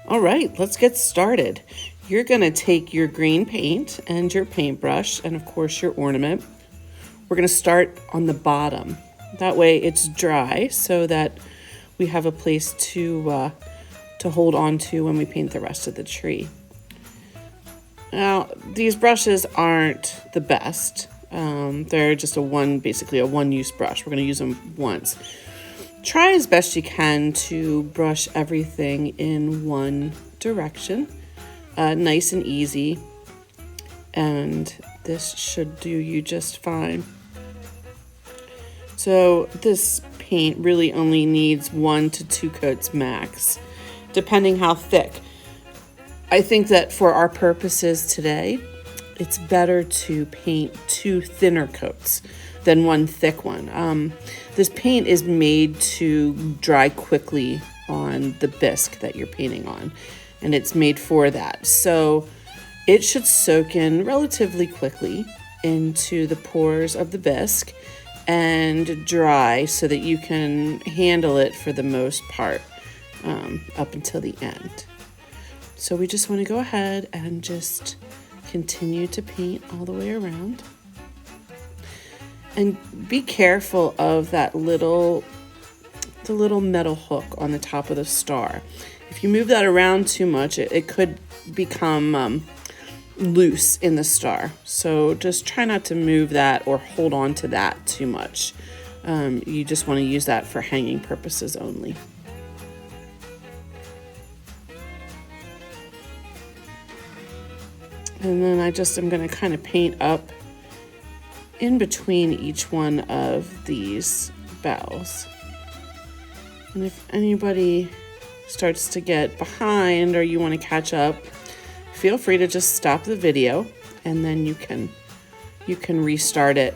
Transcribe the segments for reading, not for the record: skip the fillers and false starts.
All right, let's get started. You're gonna take your green paint and your paintbrush and of course your ornament. We're gonna start on the bottom. That way it's dry so that we have a place to hold on to when we paint the rest of the tree. Now, these brushes aren't the best. They're just basically a one-use brush. We're gonna use them once. Try as best you can to brush everything in one direction, nice and easy, and this should do you just fine. So this paint really only needs 1 to 2 coats max, depending how thick. I think that for our purposes today, it's better to paint 2 thinner coats than 1 thick one. This paint is made to dry quickly on the bisque that you're painting on, and it's made for that. So it should soak in relatively quickly into the pores of the bisque and dry so that you can handle it for the most part up until the end. So we just want to go ahead and just continue to paint all the way around. And be careful of the little metal hook on the top of the star. If you move that around too much, it could become loose in the star. So just try not to move that or hold on to that too much. You just want to use that for hanging purposes only. And then I'm going to kind of paint up in between each one of these bells. And if anybody starts to get behind or you want to catch up, feel free to just stop the video and then you can restart it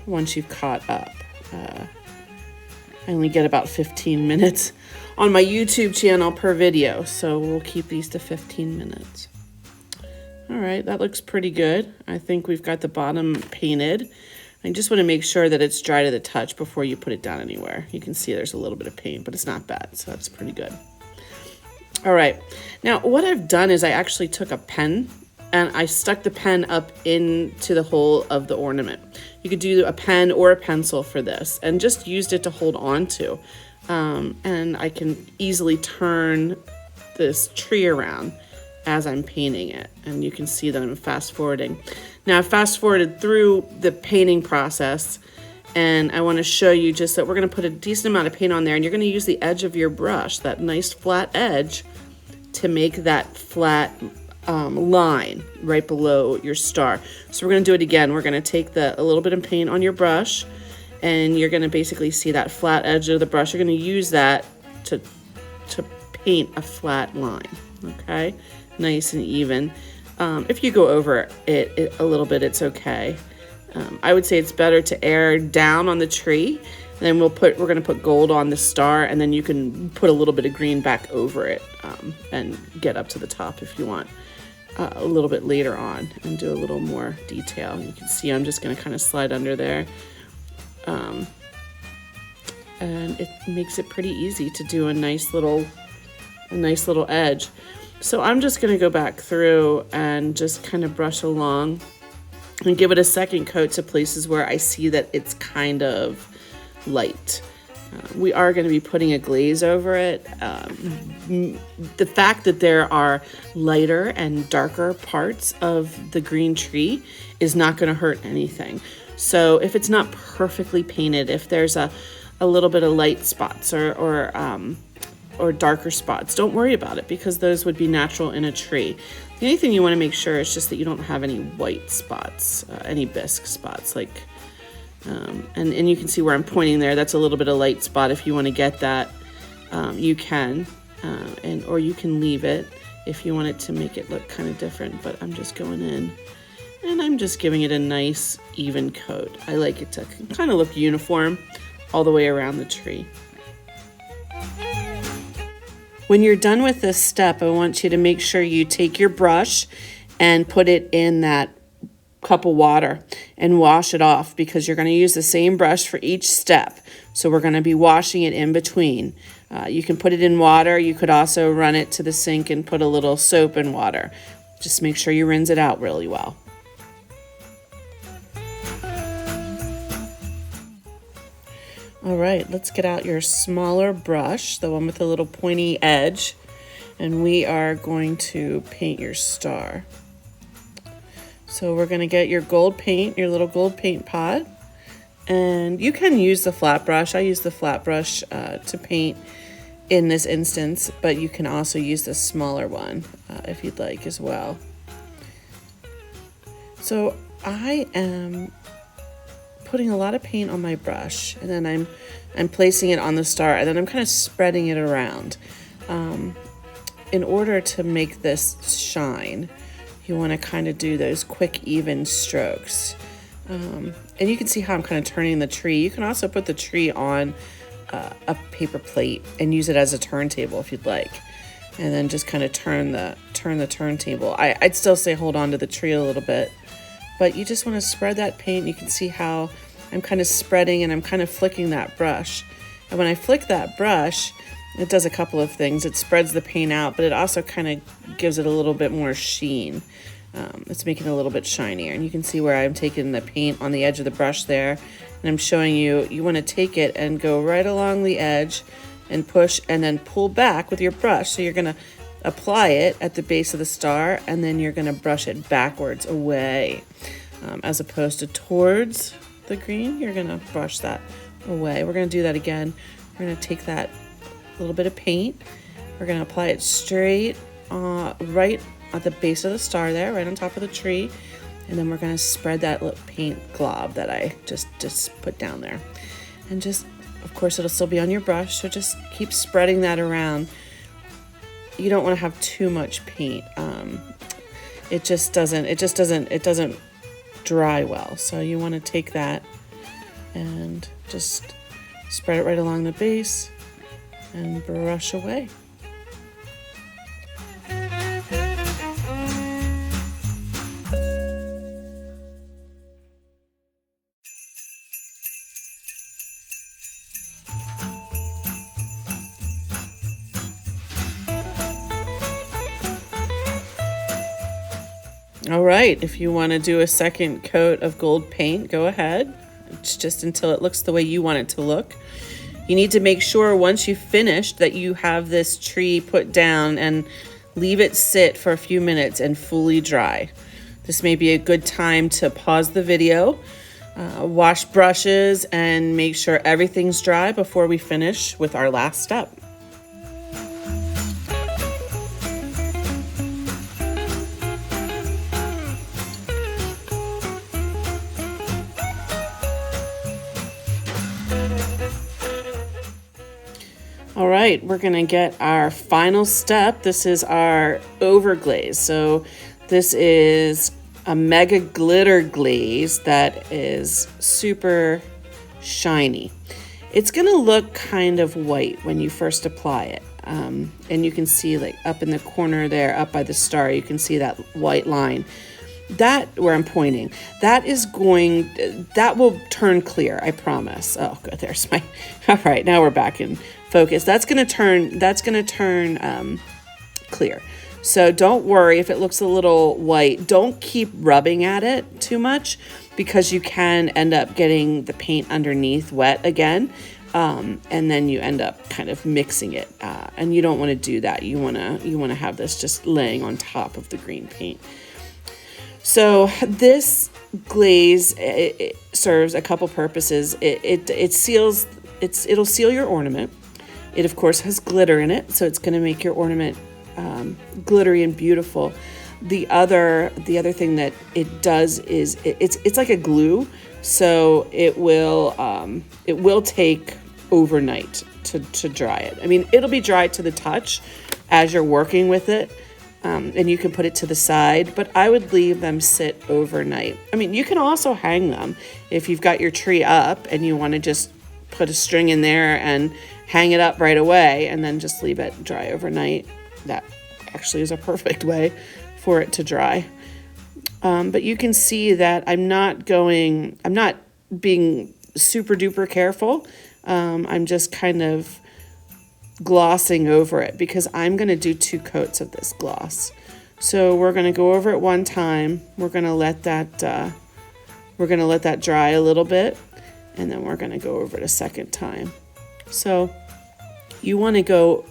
once you've caught up. I only get about 15 minutes on my YouTube channel per video, so we'll keep these to 15 minutes. All right, that looks pretty good. I think we've got the bottom painted. I just want to make sure that it's dry to the touch before you put it down anywhere. You can see there's a little bit of paint, but it's not bad, so that's pretty good. All right, now what I've done is I actually took a pen and I stuck the pen up into the hole of the ornament. You could do a pen or a pencil for this and just used it to hold on to. And I can easily turn this tree around as I'm painting it, and you can see that I'm fast forwarding. Now I've fast forwarded through the painting process, and I want to show you just that we're going to put a decent amount of paint on there, and you're going to use the edge of your brush, that nice flat edge, to make that flat line right below your star. So we're going to do it again. We're going to take a little bit of paint on your brush, and you're going to basically see that flat edge of the brush. You're going to use that to paint a flat line, okay? Nice and even. If you go over it a little bit, it's okay. I would say it's better to air down on the tree. Then we're going to put gold on the star, and then you can put a little bit of green back over it and get up to the top if you want a little bit later on and do a little more detail. You can see I'm just going to kind of slide under there. And it makes it pretty easy to do a nice little edge. So I'm just going to go back through and just kind of brush along and give it a second coat to places where I see that it's kind of light. We are going to be putting a glaze over it. The fact that there are lighter and darker parts of the green tree is not going to hurt anything. So if it's not perfectly painted, if there's a little bit of light spots or darker spots, don't worry about it, because those would be natural in a tree. The only thing you want to make sure is just that you don't have any white spots, any bisque spots, like, and you can see where I'm pointing there. That's a little bit of light spot. If you want to get that, you can, or you can leave it if you want it to make it look kind of different. But I'm just going in and I'm just giving it a nice even coat. I like it to kind of look uniform all the way around the tree. When you're done with this step, I want you to make sure you take your brush and put it in that cup of water. and wash it off, because you're going to use the same brush for each step. So we're going to be washing it in between. You can put it in water. You could also run it to the sink and put a little soap and water. Just make sure you rinse it out really well. All right, let's get out your smaller brush, the one with the little pointy edge, and we are going to paint your star. So we're going to get your gold paint, your little gold paint pot, and you can use the flat brush. I use the flat brush to paint in this instance, but you can also use the smaller one if you'd like as well. So I am putting a lot of paint on my brush, and then I'm placing it on the star, and then I'm kind of spreading it around. In order to make this shine, you want to kind of do those quick, even strokes. And you can see how I'm kind of turning the tree. You can also put the tree on a paper plate and use it as a turntable if you'd like, and then just kind of turn the turntable. I'd still say hold on to the tree a little bit, but you just want to spread that paint. You can see how I'm kind of spreading and I'm kind of flicking that brush. And when I flick that brush, it does a couple of things. It spreads the paint out, but it also kind of gives it a little bit more sheen. It's making it a little bit shinier. And you can see where I'm taking the paint on the edge of the brush there. And I'm showing you, you want to take it and go right along the edge and push and then pull back with your brush. So you're going to apply it at the base of the star, and then you're going to brush it backwards away, as opposed to towards the green. You're going to brush that away. We're going to do that again. We're going to take that little bit of paint. We're going to apply it straight right at the base of the star there, right on top of the tree. And then we're going to spread that little paint glob that I just put down there. And just, of course, it'll still be on your brush, so just keep spreading that around. You don't want to have too much paint. It doesn't dry well. So you want to take that and just spread it right along the base and brush away. All right, if you want to do a second coat of gold paint, go ahead. It's just until it looks the way you want it to look. You need to make sure once you've finished that you have this tree put down and leave it sit for a few minutes and fully dry. This may be a good time to pause the video, wash brushes, and make sure everything's dry before we finish with our last step. All right, we're gonna get our final step. This is our overglaze. So this is a mega glitter glaze that is super shiny. It's gonna look kind of white when you first apply it. And you can see like up in the corner there, up by the star, you can see that white line. That, where I'm pointing, that will turn clear, I promise. Oh, good, there's my, all right, now we're back in focus. That's gonna turn clear. So don't worry if it looks a little white. Don't keep rubbing at it too much, because you can end up getting the paint underneath wet again. And then you end up kind of mixing it. And you don't wanna do that. You wanna have this just laying on top of the green paint. So this glaze, it serves a couple purposes. It'll seal your ornament. It of course has glitter in it, so it's going to make your ornament glittery and beautiful. The other thing that it does is it's like a glue, so it will take overnight to dry it. I mean, it'll be dry to the touch as you're working with it. And you can put it to the side, but I would leave them sit overnight. I mean, you can also hang them if you've got your tree up and you want to just put a string in there and hang it up right away and then just leave it dry overnight. That actually is a perfect way for it to dry. But you can see that I'm not being super duper careful. I'm just kind of glossing over it because I'm going to do 2 coats of this gloss. So we're going to go over it one time. We're going to let that dry a little bit, and then we're going to go over it a second time. So you want to go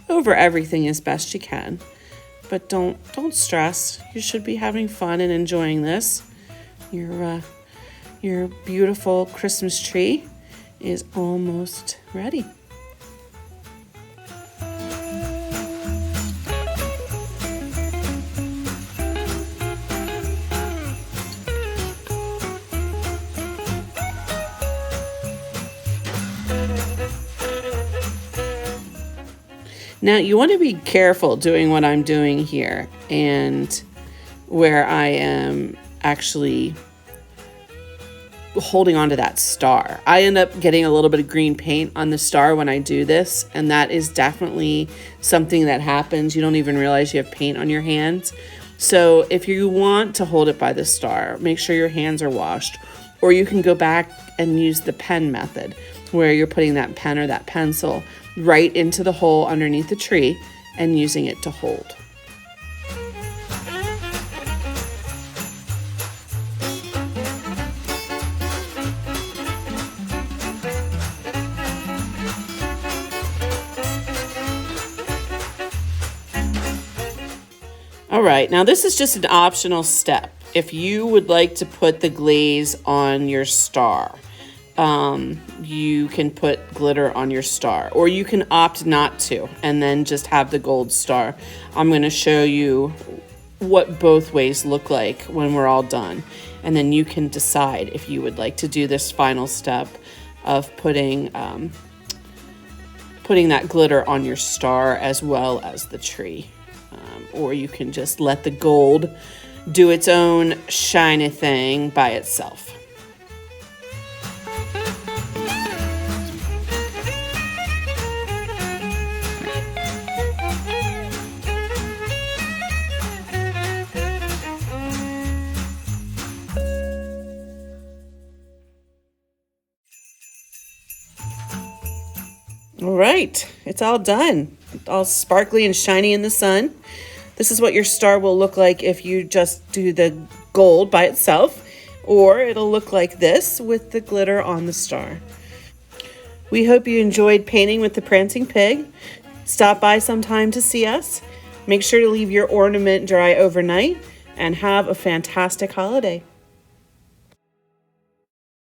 over everything as best you can, but don't stress. You should be having fun and enjoying this. Your beautiful Christmas tree is almost ready. Now you want to be careful doing what I'm doing here and where I am actually holding on to that star. I end up getting a little bit of green paint on the star when I do this, and that is definitely something that happens. You don't even realize you have paint on your hands. So if you want to hold it by the star, make sure your hands are washed, or you can go back and use the pen method where you're putting that pen or that pencil right into the hole underneath the tree and using it to hold. All right, now this is just an optional step. If you would like to put the glaze on your star, you can put glitter on your star, or you can opt not to and then just have the gold star. I'm going to show you what both ways look like when we're all done, and then you can decide if you would like to do this final step of putting that glitter on your star as well as the tree, or you can just let the gold do its own shiny thing by itself. All right, it's all done. All sparkly and shiny in the sun. This is what your star will look like if you just do the gold by itself, or it'll look like this with the glitter on the star. We hope you enjoyed painting with the Prancing Pig. Stop by sometime to see us. Make sure to leave your ornament dry overnight, and have a fantastic holiday.